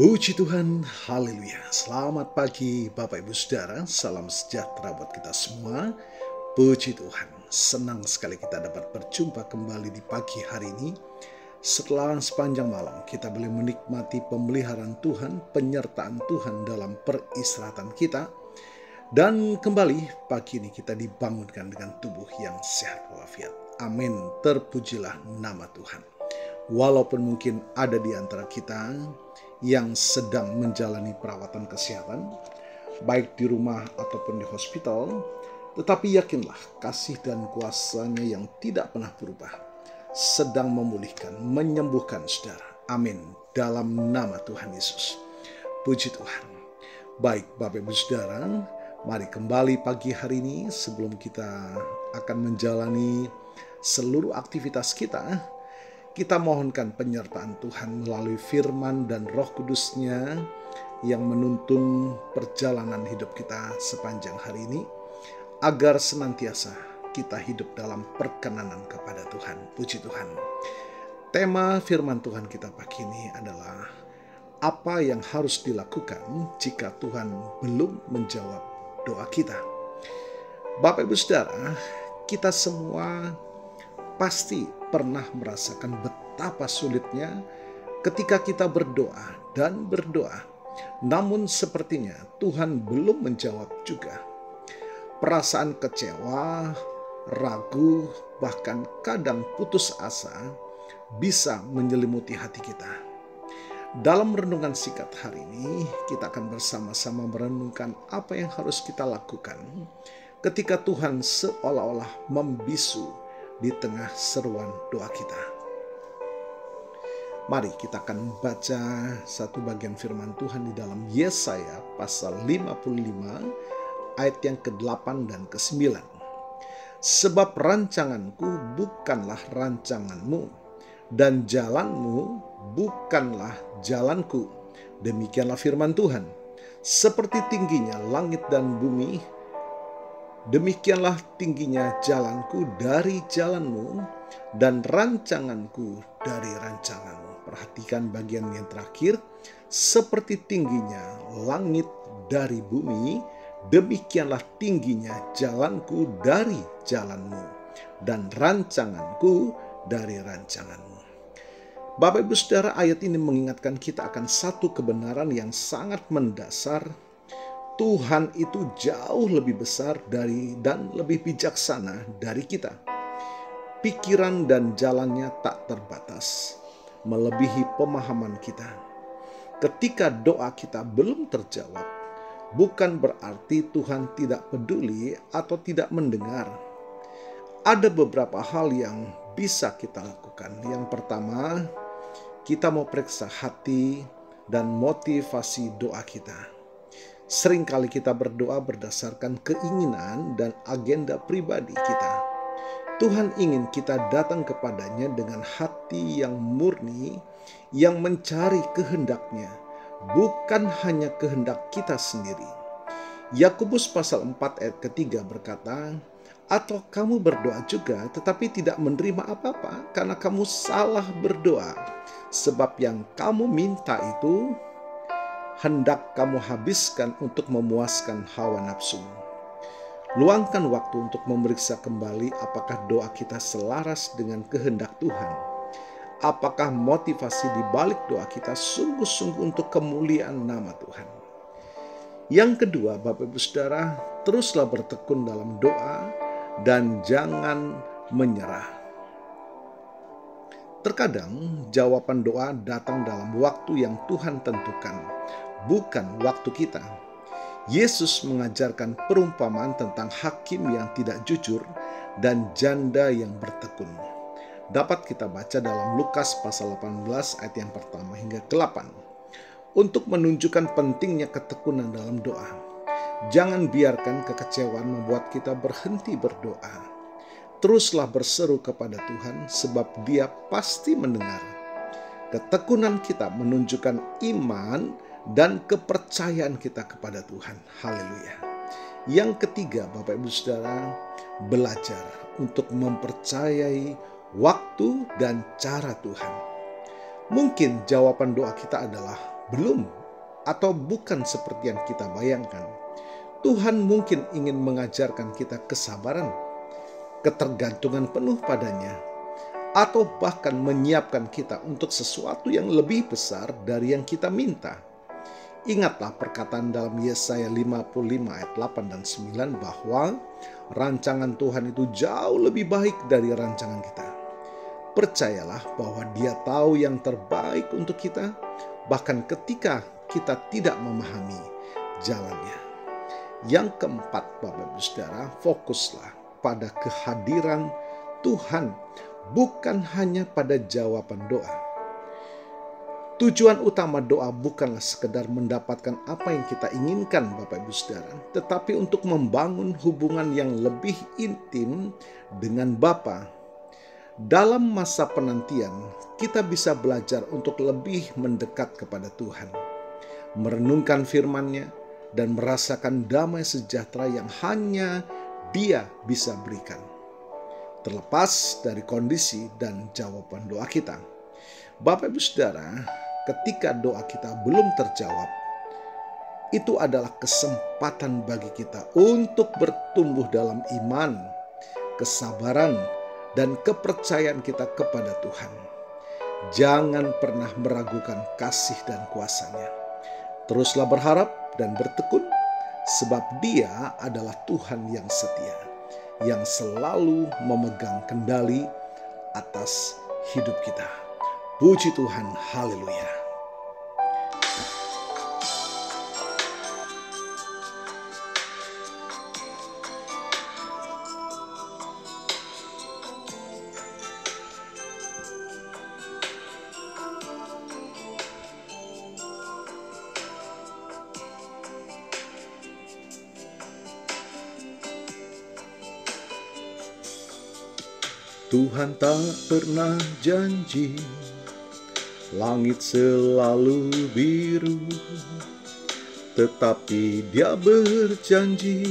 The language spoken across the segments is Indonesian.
Puji Tuhan, haleluya. Selamat pagi Bapak Ibu Saudara, salam sejahtera buat kita semua. Puji Tuhan, senang sekali kita dapat berjumpa kembali di pagi hari ini. Setelah sepanjang malam kita boleh menikmati pemeliharaan Tuhan, penyertaan Tuhan dalam peristirahatan kita. Dan kembali pagi ini kita dibangunkan dengan tubuh yang sehat walafiat. Amin, terpujilah nama Tuhan. Walaupun mungkin ada di antara kita yang sedang menjalani perawatan kesehatan, baik di rumah ataupun di hospital, tetapi yakinlah kasih dan kuasa-Nya yang tidak pernah berubah sedang memulihkan, menyembuhkan saudara. Amin. Dalam nama Tuhan Yesus. Puji Tuhan. Baik Bapak Ibu Saudara, mari kembali pagi hari ini sebelum kita akan menjalani seluruh aktivitas kita mohonkan penyertaan Tuhan melalui firman dan Roh Kudus-Nya yang menuntun perjalanan hidup kita sepanjang hari ini, agar senantiasa kita hidup dalam perkenanan kepada Tuhan. Puji Tuhan. Tema firman Tuhan kita pagi ini adalah apa yang harus dilakukan jika Tuhan belum menjawab doa kita. Bapak Ibu Saudara, kita semua pasti pernah merasakan betapa sulitnya ketika kita berdoa dan berdoa, namun sepertinya Tuhan belum menjawab juga. Perasaan kecewa, ragu, bahkan kadang putus asa bisa menyelimuti hati kita. Dalam renungan singkat hari ini, kita akan bersama-sama merenungkan apa yang harus kita lakukan ketika Tuhan seolah-olah membisu di tengah seruan doa kita. Mari kita akan baca satu bagian firman Tuhan di dalam Yesaya pasal 55 ayat yang ke-8 dan ke-9. Sebab rancanganku bukanlah rancanganmu, dan jalanmu bukanlah jalanku. Demikianlah firman Tuhan. Seperti tingginya langit dan bumi, demikianlah tingginya jalanku dari jalanmu, dan rancanganku dari rancanganmu. Perhatikan bagian yang terakhir. Seperti tingginya langit dari bumi, demikianlah tingginya jalanku dari jalanmu, dan rancanganku dari rancanganmu. Bapak Ibu Saudara, ayat ini mengingatkan kita akan satu kebenaran yang sangat mendasar. Tuhan itu jauh lebih besar dari dan lebih bijaksana dari kita. Pikiran dan jalannya tak terbatas, melebihi pemahaman kita. Ketika doa kita belum terjawab, bukan berarti Tuhan tidak peduli atau tidak mendengar. Ada beberapa hal yang bisa kita lakukan. Yang pertama, kita mau periksa hati dan motivasi doa kita. Seringkali kita berdoa berdasarkan keinginan dan agenda pribadi kita. Tuhan ingin kita datang kepadanya dengan hati yang murni, yang mencari kehendak-Nya, bukan hanya kehendak kita sendiri. Yakobus pasal 4 ayat ke-3 berkata, atau kamu berdoa juga tetapi tidak menerima apa-apa karena kamu salah berdoa, sebab yang kamu minta itu hendak kamu habiskan untuk memuaskan hawa nafsu. Luangkan waktu untuk memeriksa kembali apakah doa kita selaras dengan kehendak Tuhan. Apakah motivasi di balik doa kita sungguh-sungguh untuk kemuliaan nama Tuhan. Yang kedua, Bapak Ibu Saudara, teruslah bertekun dalam doa dan jangan menyerah. Terkadang jawaban doa datang dalam waktu yang Tuhan tentukan, bukan waktu kita. Yesus mengajarkan perumpamaan tentang hakim yang tidak jujur dan janda yang bertekun. Dapat kita baca dalam Lukas pasal 18 ayat yang pertama hingga ke-8. Untuk menunjukkan pentingnya ketekunan dalam doa. Jangan biarkan kekecewaan membuat kita berhenti berdoa. Teruslah berseru kepada Tuhan sebab Dia pasti mendengar. Ketekunan kita menunjukkan iman dan kepercayaan kita kepada Tuhan. Haleluya. Yang ketiga, Bapak Ibu Saudara, belajar untuk mempercayai waktu dan cara Tuhan. Mungkin jawaban doa kita adalah belum atau bukan seperti yang kita bayangkan. Tuhan mungkin ingin mengajarkan kita kesabaran, ketergantungan penuh padanya, atau bahkan menyiapkan kita untuk sesuatu yang lebih besar dari yang kita minta. Ingatlah perkataan dalam Yesaya 55 ayat 8 dan 9 bahwa rancangan Tuhan itu jauh lebih baik dari rancangan kita. Percayalah bahwa Dia tahu yang terbaik untuk kita, bahkan ketika kita tidak memahami jalannya. Yang keempat, Bapak Ibu Saudara, fokuslah pada kehadiran Tuhan, bukan hanya pada jawaban doa. Tujuan utama doa bukanlah sekedar mendapatkan apa yang kita inginkan, Bapak Ibu Saudara, tetapi untuk membangun hubungan yang lebih intim dengan Bapa. Dalam masa penantian, kita bisa belajar untuk lebih mendekat kepada Tuhan, merenungkan firman-Nya, dan merasakan damai sejahtera yang hanya Dia bisa berikan, terlepas dari kondisi dan jawaban doa kita. Bapak Ibu Saudara, ketika doa kita belum terjawab, itu adalah kesempatan bagi kita untuk bertumbuh dalam iman, kesabaran, dan kepercayaan kita kepada Tuhan. Jangan pernah meragukan kasih dan kuasa-Nya. Teruslah berharap dan bertekun, sebab Dia adalah Tuhan yang setia, yang selalu memegang kendali atas hidup kita. Puji Tuhan, haleluya. Tuhan tak pernah janji langit selalu biru, tetapi Dia berjanji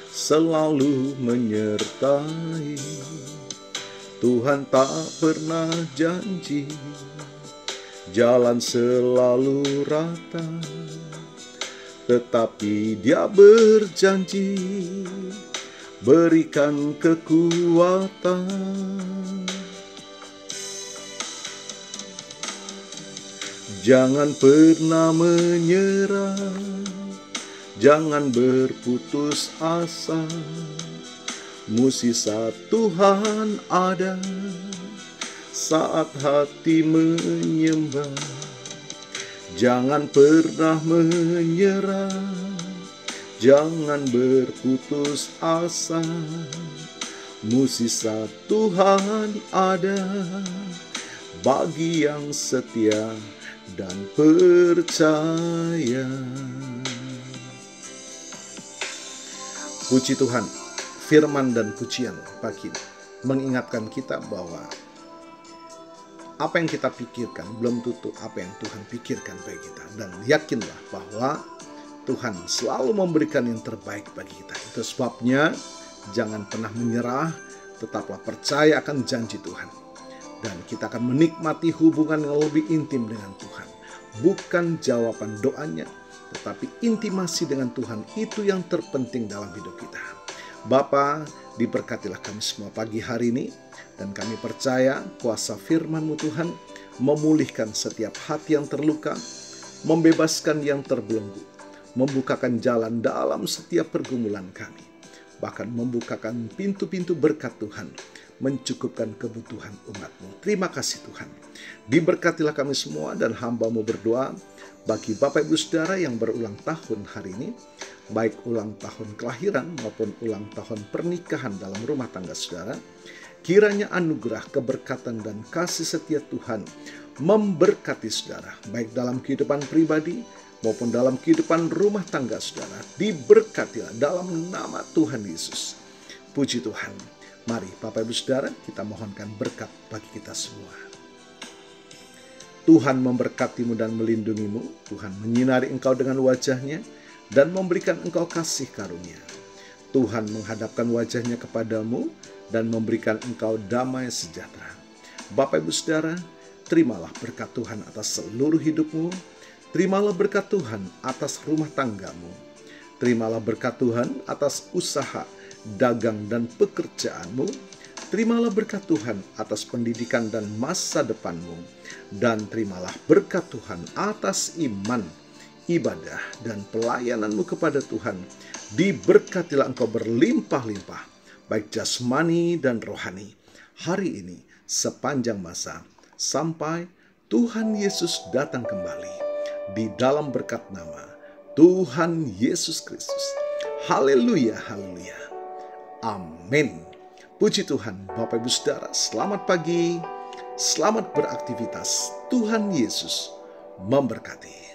selalu menyertai. Tuhan tak pernah janji jalan selalu rata, tetapi Dia berjanji berikan kekuatan. Jangan pernah menyerah, jangan berputus asa. Mukjizat Tuhan ada saat hati menyembah. Jangan pernah menyerah, jangan berputus asa. Mukjizat Tuhan ada bagi yang setia dan percaya. Puji Tuhan, firman dan pujian pagi mengingatkan kita bahwa apa yang kita pikirkan belum tentu apa yang Tuhan pikirkan bagi kita. Dan yakinlah bahwa Tuhan selalu memberikan yang terbaik bagi kita. Itu sebabnya jangan pernah menyerah, tetaplah percaya akan janji Tuhan. Dan kita akan menikmati hubungan yang lebih intim dengan Tuhan. Bukan jawaban doanya, tetapi intimasi dengan Tuhan itu yang terpenting dalam hidup kita. Bapa, diberkatilah kami semua pagi hari ini. Dan kami percaya kuasa firman-Mu Tuhan memulihkan setiap hati yang terluka, membebaskan yang terbelenggu, membukakan jalan dalam setiap pergumulan kami, bahkan membukakan pintu-pintu berkat Tuhan, mencukupkan kebutuhan umat-Mu. Terima kasih Tuhan. Diberkatilah kami semua dan hamba-Mu berdoa bagi Bapak Ibu Saudara yang berulang tahun hari ini, baik ulang tahun kelahiran maupun ulang tahun pernikahan dalam rumah tangga saudara. Kiranya anugerah, keberkatan, dan kasih setia Tuhan memberkati saudara, baik dalam kehidupan pribadi maupun dalam kehidupan rumah tangga saudara. Diberkatilah dalam nama Tuhan Yesus. Puji Tuhan. Mari Bapak Ibu Saudara, kita mohonkan berkat bagi kita semua. Tuhan memberkatimu dan melindungimu. Tuhan menyinari engkau dengan wajah-Nya dan memberikan engkau kasih karunia. Tuhan menghadapkan wajah-Nya kepadamu dan memberikan engkau damai sejahtera. Bapak Ibu Saudara, terimalah berkat Tuhan atas seluruh hidupmu. Terimalah berkat Tuhan atas rumah tanggamu. Terimalah berkat Tuhan atas usaha, dagang, dan pekerjaanmu. Terimalah berkat Tuhan atas pendidikan dan masa depanmu. Dan terimalah berkat Tuhan atas iman, ibadah, dan pelayananmu kepada Tuhan. Diberkatilah engkau berlimpah-limpah, baik jasmani dan rohani, hari ini sepanjang masa, sampai Tuhan Yesus datang kembali. Di dalam berkat nama Tuhan Yesus Kristus. Haleluya, haleluya. Amin. Puji Tuhan. Bapak Ibu Saudara, selamat pagi. Selamat beraktivitas. Tuhan Yesus memberkati.